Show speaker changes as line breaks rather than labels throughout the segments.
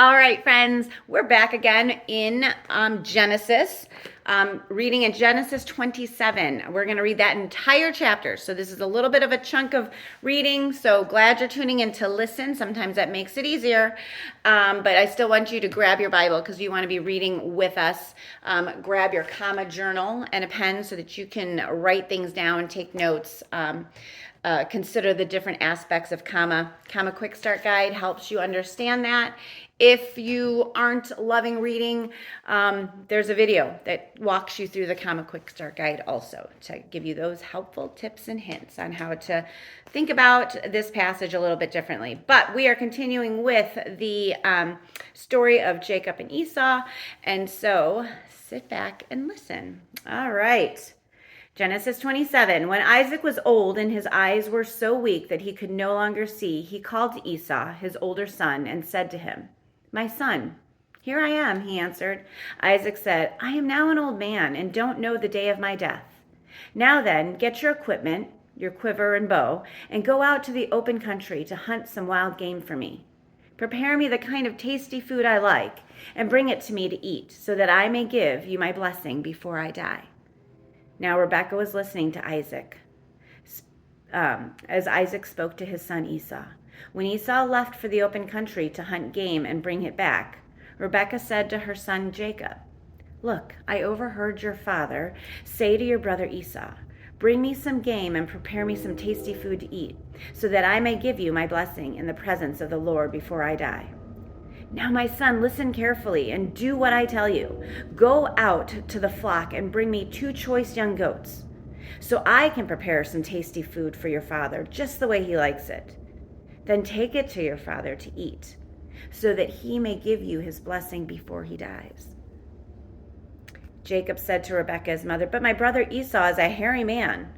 All right, friends, we're back again in Genesis, reading in Genesis 27. We're going to read that entire chapter. So this is a little bit of a chunk of reading. So glad you're tuning in to listen. Sometimes that makes it easier. But I still want you to grab your Bible because you want to be reading with us. Grab your comma journal and a pen so that you can write things down, take notes. Consider the different aspects of comma. Comma Quick Start Guide helps you understand that. If you aren't loving reading, there's a video that walks you through the Comma Quick Start Guide also to give you those helpful tips and hints on how to think about this passage a little bit differently. But we are continuing with the story of Jacob and Esau, and so sit back and listen. All right. Genesis 27. When Isaac was old and his eyes were so weak that he could no longer see, he called to Esau, his older son, and said to him, "My son." "Here I am," he answered. Isaac said, "I am now an old man and don't know the day of my death. Now then, get your equipment, your quiver and bow, and go out to the open country to hunt some wild game for me. Prepare me the kind of tasty food I like, and bring it to me to eat, so that I may give you my blessing before I die." Now Rebekah was listening to Isaac, as Isaac spoke to his son Esau. When Esau left for the open country to hunt game and bring it back, Rebekah said to her son Jacob, "Look, I overheard your father say to your brother Esau, 'Bring me some game and prepare me some tasty food to eat, so that I may give you my blessing in the presence of the Lord before I die.' Now, my son, listen carefully and do what I tell you. Go out to the flock and bring me 2 choice young goats, so I can prepare some tasty food for your father, just the way he likes it. Then take it to your father to eat, so that he may give you his blessing before he dies." Jacob said to Rebekah, his mother, "But my brother Esau is a hairy man,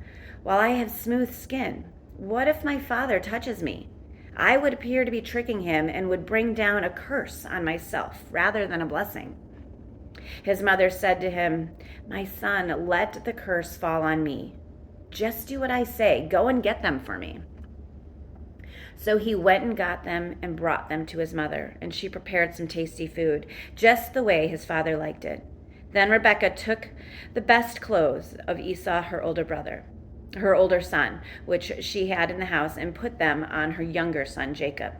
while I have smooth skin. What if my father touches me? I would appear to be tricking him and would bring down a curse on myself rather than a blessing." His mother said to him, "My son, let the curse fall on me. Just do what I say. Go and get them for me." So he went and got them and brought them to his mother, and she prepared some tasty food, just the way his father liked it. Then Rebekah took the best clothes of Esau, her older son, which she had in the house, and put them on her younger son Jacob.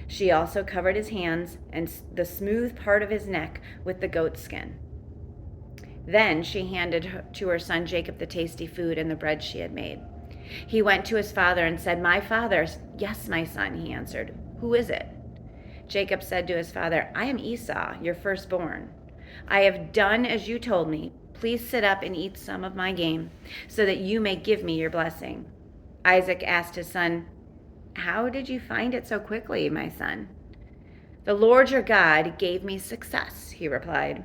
She also covered his hands and the smooth part of his neck with the goat skin. Then she handed to her son Jacob the tasty food and the bread she had made. He went to his father and said, "My father." "Yes, my son," he answered. "Who is it?" Jacob said to his father, "I am Esau, your firstborn. I have done as you told me. Please sit up and eat some of my game, so that you may give me your blessing." Isaac asked his son, "How did you find it so quickly, my son?" "The Lord your God gave me success," he replied.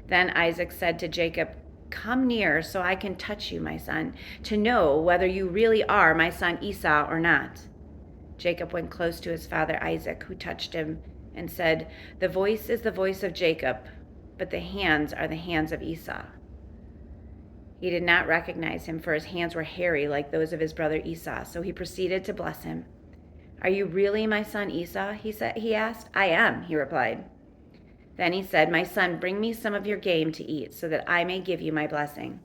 Then Isaac said to Jacob, "Come near so I can touch you, my son, to know whether you really are my son Esau or not." Jacob went close to his father Isaac, who touched him and said, "The voice is the voice of Jacob, but the hands are the hands of Esau." He did not recognize him, for his hands were hairy like those of his brother Esau, so he proceeded to bless him. "Are you really my son Esau?" he asked. "I am," he replied. Then he said, "My son, bring me some of your game to eat, so that I may give you my blessing."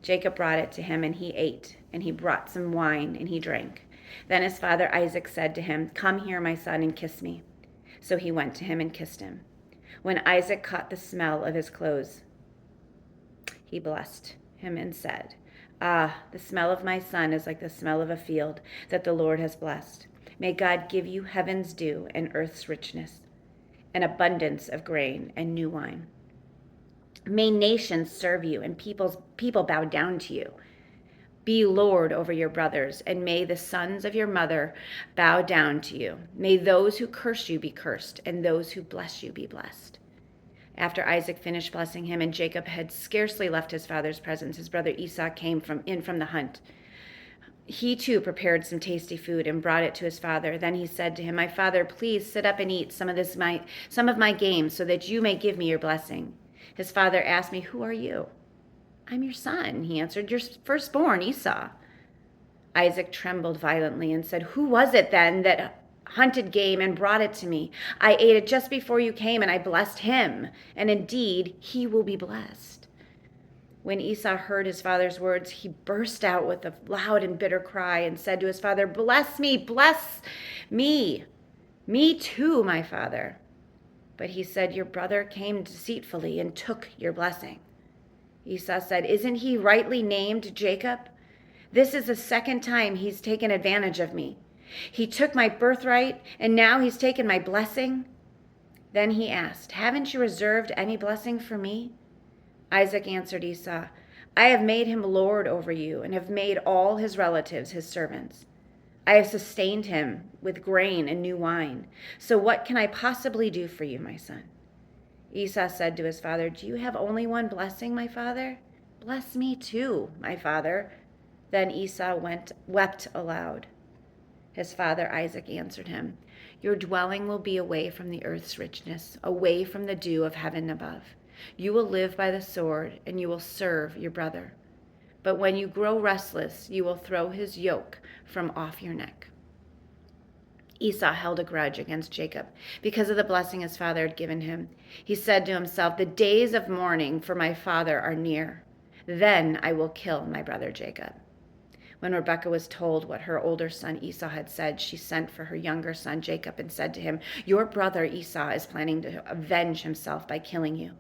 Jacob brought it to him, and he ate, and he brought some wine, and he drank. Then his father Isaac said to him, "Come here, my son, and kiss me." So he went to him and kissed him. When Isaac caught the smell of his clothes, he blessed him and said, "Ah, the smell of my son is like the smell of a field that the Lord has blessed. May God give you heaven's dew and earth's richness, an abundance of grain and new wine. May nations serve you and people bow down to you. Be Lord over your brothers, and may the sons of your mother bow down to you. May those who curse you be cursed, and those who bless you be blessed." After Isaac finished blessing him, and Jacob had scarcely left his father's presence, his brother Esau came from the hunt. He too prepared some tasty food and brought it to his father. Then he said to him, "My father, please sit up and eat some of my game, so that you may give me your blessing." His father asked me, "Who are you?" "I'm your son," he answered, "your firstborn, Esau." Isaac trembled violently and said, "Who was it then that hunted game and brought it to me. I ate it just before you came, and I blessed him, and indeed he will be blessed." When Esau heard his father's words, he burst out with a loud and bitter cry and said to his father, bless me. Me too, my father." But he said, "Your brother came deceitfully and took your blessing." Esau said, "Isn't he rightly named Jacob? This is the second time he's taken advantage of me. He took my birthright, and now he's taken my blessing." Then he asked, "Haven't you reserved any blessing for me?" Isaac answered Esau, "I have made him lord over you, and have made all his relatives his servants. I have sustained him with grain and new wine. So what can I possibly do for you, my son?" Esau said to his father, "Do you have only one blessing, my father? Bless me too, my father." Then Esau wept aloud. His father Isaac answered him, "Your dwelling will be away from the earth's richness, away from the dew of heaven above. You will live by the sword, and you will serve your brother. But when you grow restless, you will throw his yoke from off your neck." Esau held a grudge against Jacob because of the blessing his father had given him. He said to himself, "The days of mourning for my father are near. Then I will kill my brother Jacob." When Rebekah was told what her older son Esau had said, she sent for her younger son Jacob and said to him, "Your brother Esau is planning to avenge himself by killing you.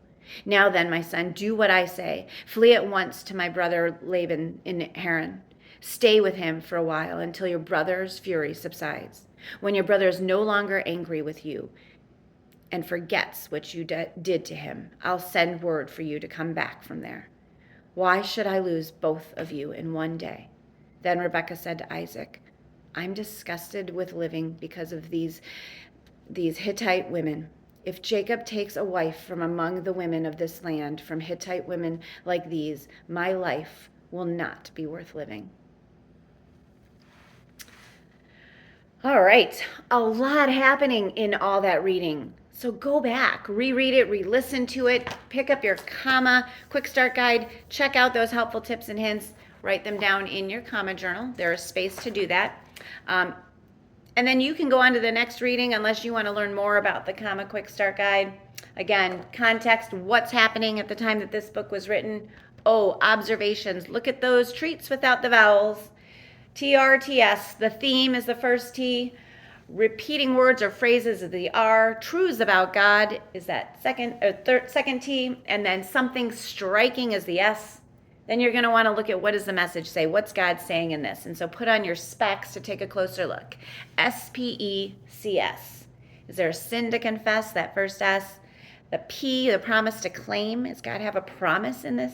Now then, my son, do what I say. Flee at once to my brother Laban in Haran. Stay with him for a while until your brother's fury subsides. When your brother is no longer angry with you and forgets what you did to him, I'll send word for you to come back from there. Why should I lose both of you in one day?" Then Rebekah said to Isaac, "I'm disgusted with living because of these Hittite women. If Jacob takes a wife from among the women of this land, from Hittite women like these, my life will not be worth living." All right, a lot happening in all that reading. So go back, reread it, re-listen to it, pick up your comma quick start guide, check out those helpful tips and hints, write them down in your comma journal. There is space to do that. And then you can go on to the next reading unless you want to learn more about the comma quick start guide. Again, context, what's happening at the time that this book was written. Oh, observations. Look at those treats without the vowels. TRTS, the theme is the first T. Repeating words or phrases is the R. Truths about God is that second T. And then something striking is the S. Then you're going to want to look at what does the message say? What's God saying in this? And so put on your specs to take a closer look. SPECS. Is there a sin to confess? That first S. The P, the promise to claim. Does God have a promise in this?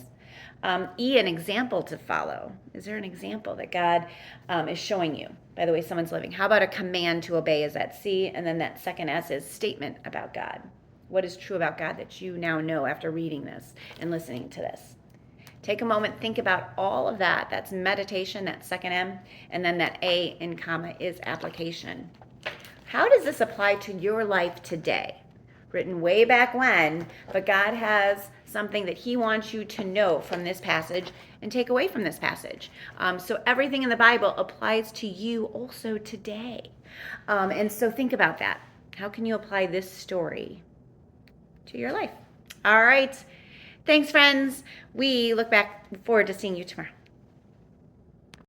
E, an example to follow. Is there an example that God is showing you by the way someone's living? How about a command to obey? Is that C? And then that second S is statement about God. What is true about God that you now know after reading this and listening to this? Take a moment, think about all of that. That's meditation, that second M, and then that A in comma is application. How does this apply to your life today? Written way back when, but God has something that he wants you to know from this passage and take away from this passage. So everything in the Bible applies to you also today. And so think about that. How can you apply this story to your life? All right. Thanks, friends. We look forward to seeing you tomorrow.